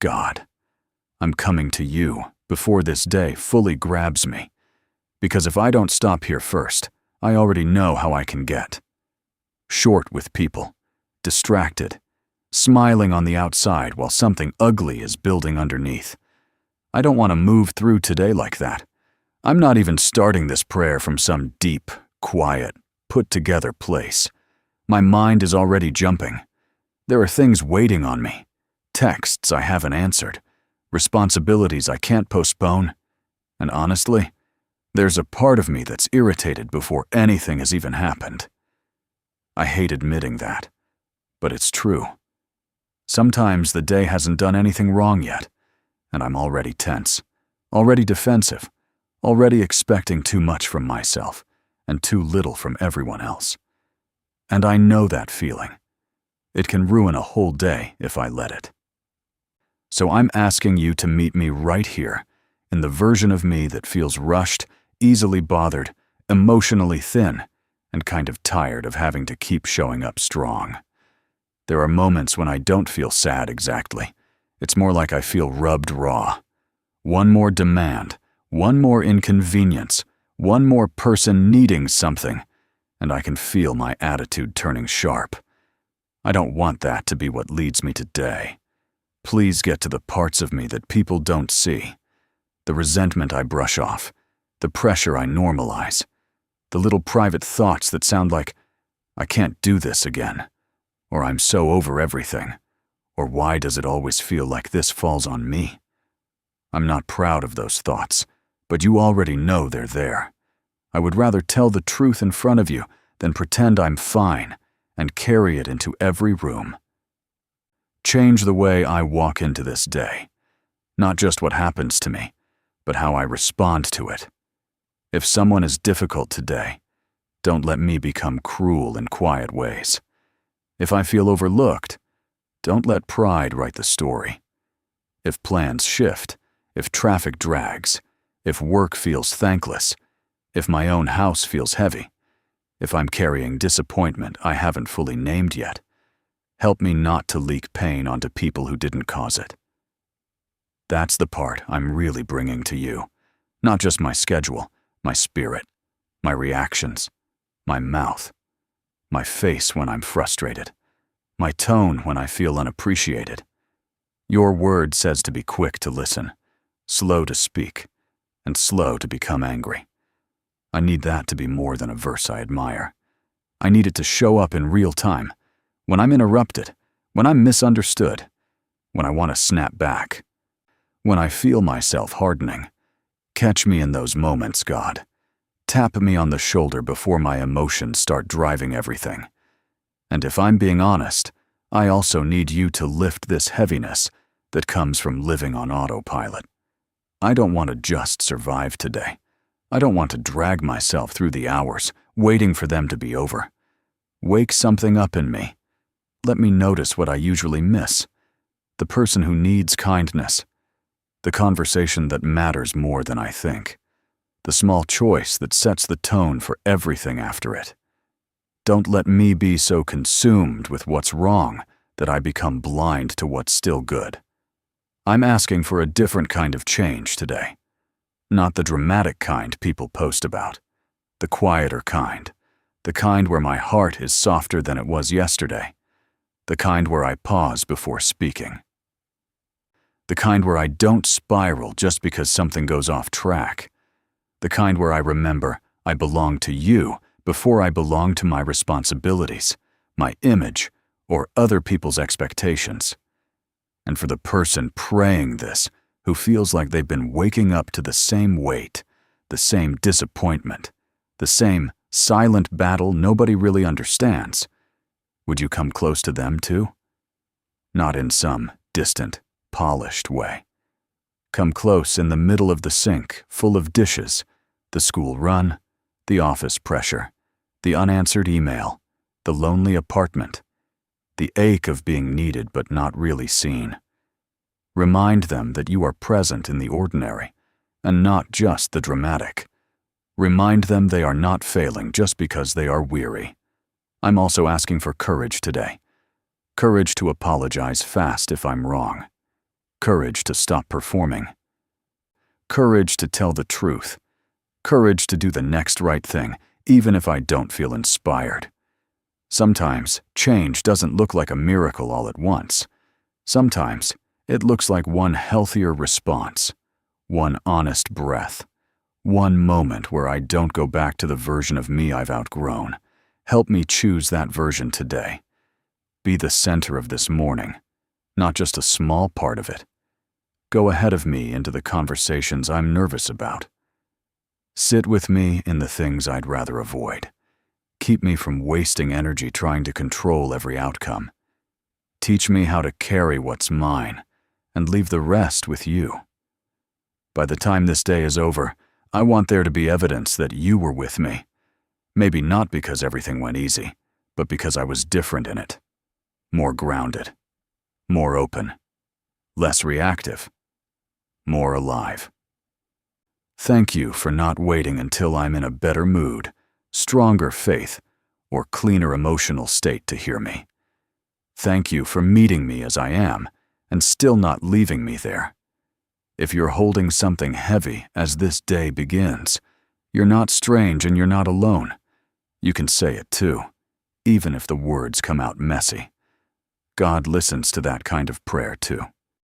God. I'm coming to you before this day fully grabs me, because if I don't stop here first, I already know how I can get. Short with people, distracted, smiling on the outside while something ugly is building underneath. I don't want to move through today like that. I'm not even starting this prayer from some deep, quiet, put-together place. My mind is already jumping. There are things waiting on me, texts I haven't answered, responsibilities I can't postpone, and honestly, there's a part of me that's irritated before anything has even happened. I hate admitting that, but it's true. Sometimes the day hasn't done anything wrong yet, and I'm already tense, already defensive, already expecting too much from myself and too little from everyone else. And I know that feeling. It can ruin a whole day if I let it. So I'm asking you to meet me right here, in the version of me that feels rushed, easily bothered, emotionally thin, and kind of tired of having to keep showing up strong. There are moments when I don't feel sad exactly. It's more like I feel rubbed raw. One more demand, one more inconvenience, one more person needing something, and I can feel my attitude turning sharp. I don't want that to be what leads me today. Please get to the parts of me that people don't see. The resentment I brush off, the pressure I normalize, the little private thoughts that sound like, I can't do this again, or I'm so over everything, or why does it always feel like this falls on me? I'm not proud of those thoughts, but you already know they're there. I would rather tell the truth in front of you than pretend I'm fine and carry it into every room. Change the way I walk into this day, not just what happens to me, but how I respond to it. If someone is difficult today, don't let me become cruel in quiet ways. If I feel overlooked, don't let pride write the story. If plans shift, if traffic drags, if work feels thankless, if my own house feels heavy, if I'm carrying disappointment I haven't fully named yet, help me not to leak pain onto people who didn't cause it. That's the part I'm really bringing to you, not just my schedule, my spirit, my reactions, my mouth, my face when I'm frustrated, my tone when I feel unappreciated. Your word says to be quick to listen, slow to speak, and slow to become angry. I need that to be more than a verse I admire. I need it to show up in real time, when I'm interrupted, when I'm misunderstood, when I want to snap back, when I feel myself hardening. Catch me in those moments, God. Tap me on the shoulder before my emotions start driving everything. And if I'm being honest, I also need you to lift this heaviness that comes from living on autopilot. I don't want to just survive today. I don't want to drag myself through the hours, waiting for them to be over. Wake something up in me. Let me notice what I usually miss. The person who needs kindness. The conversation that matters more than I think. The small choice that sets the tone for everything after it. Don't let me be so consumed with what's wrong that I become blind to what's still good. I'm asking for a different kind of change today. Not the dramatic kind people post about. The quieter kind. The kind where my heart is softer than it was yesterday. The kind where I pause before speaking. The kind where I don't spiral just because something goes off track. The kind where I remember I belong to you before I belong to my responsibilities, my image, or other people's expectations. And for the person praying this, who feels like they've been waking up to the same weight, the same disappointment, the same silent battle nobody really understands, would you come close to them too? Not in some distant, polished way. Come close in the middle of the sink, full of dishes, the school run, the office pressure, the unanswered email, the lonely apartment, the ache of being needed but not really seen. Remind them that you are present in the ordinary, and not just the dramatic. Remind them they are not failing just because they are weary. I'm also asking for courage today. Courage to apologize fast if I'm wrong. Courage to stop performing. Courage to tell the truth. Courage to do the next right thing, even if I don't feel inspired. Sometimes, change doesn't look like a miracle all at once. Sometimes, it looks like one healthier response, one honest breath, one moment where I don't go back to the version of me I've outgrown. Help me choose that version today. Be the center of this morning, not just a small part of it. Go ahead of me into the conversations I'm nervous about. Sit with me in the things I'd rather avoid. Keep me from wasting energy trying to control every outcome. Teach me how to carry what's mine and leave the rest with you. By the time this day is over, I want there to be evidence that you were with me. Maybe not because everything went easy, but because I was different in it. More grounded, more open, less reactive, more alive. Thank you for not waiting until I'm in a better mood, stronger faith, or cleaner emotional state to hear me. Thank you for meeting me as I am and still not leaving me there. If you're holding something heavy as this day begins, you're not strange and you're not alone. You can say it too, even if the words come out messy. God listens to that kind of prayer too.